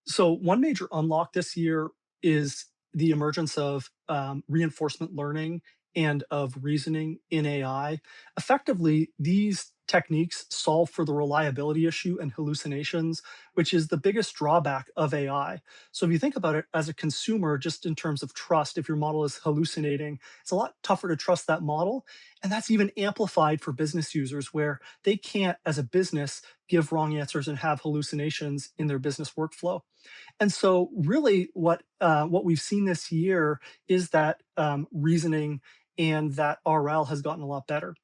So one major unlock this year is the emergence of reinforcement learning and of reasoning in AI. Effectively, these techniques solve for the reliability issue and hallucinations, which is the biggest drawback of AI. So if you think about it as a consumer, just in terms of trust, if your model is hallucinating, it's a lot tougher to trust that model. And that's even amplified for business users where they can't, as a business, give wrong answers and have hallucinations in their business workflow. And so, really, what we've seen this year is that reasoning and that RL has gotten a lot better.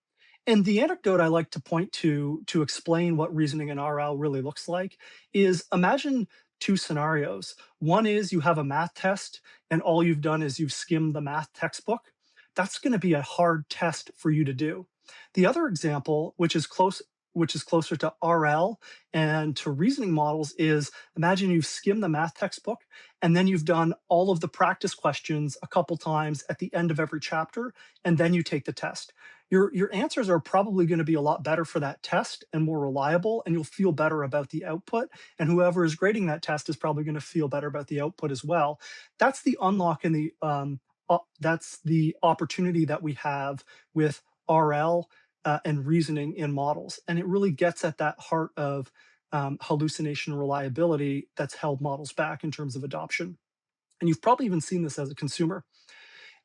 And the anecdote I like to point to explain what reasoning and RL really looks like is imagine two scenarios. One is you have a math test, and all you've done is you've skimmed the math textbook. That's going to be a hard test for you to do. The other example, which is closer to RL and to reasoning models, is imagine you've skimmed the math textbook and then you've done all of the practice questions a couple times at the end of every chapter, and then you take the test. Your answers are probably going to be a lot better for that test and more reliable, and you'll feel better about the output. And whoever is grading that test is probably going to feel better about the output as well. That's the unlock and that's the opportunity that we have with RL and reasoning in models. And it really gets at that heart of hallucination reliability that's held models back in terms of adoption. And you've probably even seen this as a consumer.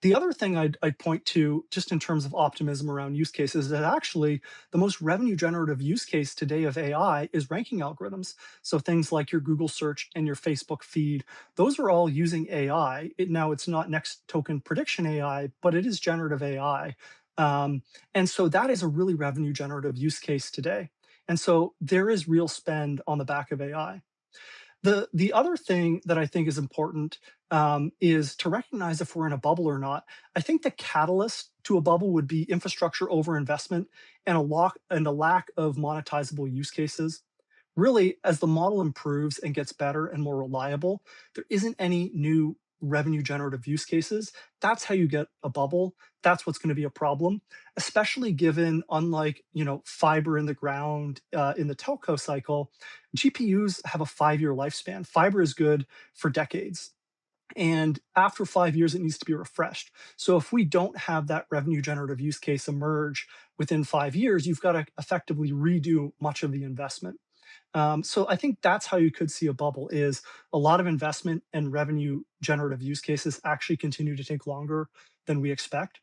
The other thing I'd point to, just in terms of optimism around use cases, is that actually the most revenue generative use case today of AI is ranking algorithms. So things like your Google search and your Facebook feed, those are all using AI. Now, it's not next token prediction AI, but it is generative AI. And so that is a really revenue generative use case today. And so there is real spend on the back of AI. The other thing that I think is important is to recognize if we're in a bubble or not. I think the catalyst to a bubble would be infrastructure overinvestment and a lack of monetizable use cases. Really, as the model improves and gets better and more reliable, there isn't any new revenue generative use cases. That's how you get a bubble. That's what's going to be a problem, especially given, unlike fiber in the ground in the telco cycle, GPUs have a 5-year lifespan. Fiber is good for decades. And after 5 years, it needs to be refreshed. So if we don't have that revenue generative use case emerge within 5 years, you've got to effectively redo much of the investment. So I think that's how you could see a bubble: is a lot of investment and revenue generative use cases actually continue to take longer than we expect.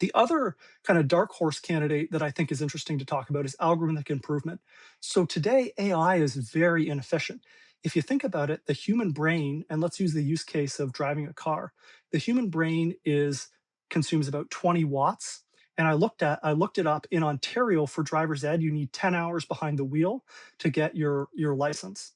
The other kind of dark horse candidate that I think is interesting to talk about is algorithmic improvement. So today, AI is very inefficient. If you think about it, the human brain, and let's use the use case of driving a car, the human brain is consumes about 20 watts. And I looked it up in Ontario for driver's ed. You need 10 hours behind the wheel to get your license.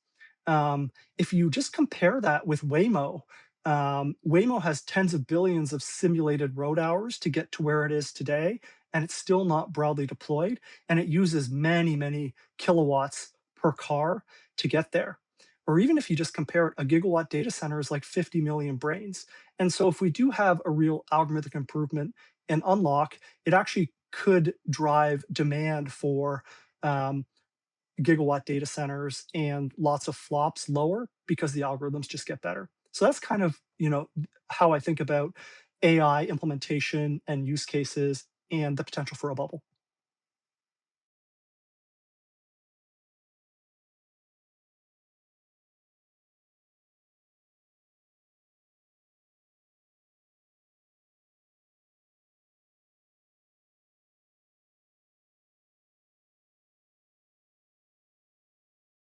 If you just compare that with Waymo, Waymo has tens of billions of simulated road hours to get to where it is today, and it's still not broadly deployed, and it uses many, many kilowatts per car to get there. Or even if you just compare it, a gigawatt data center is like 50 million brains. And so if we do have a real algorithmic improvement and unlock, it actually could drive demand for um, gigawatt data centers and lots of flops lower because the algorithms just get better. So that's kind of, how I think about AI implementation and use cases and the potential for a bubble.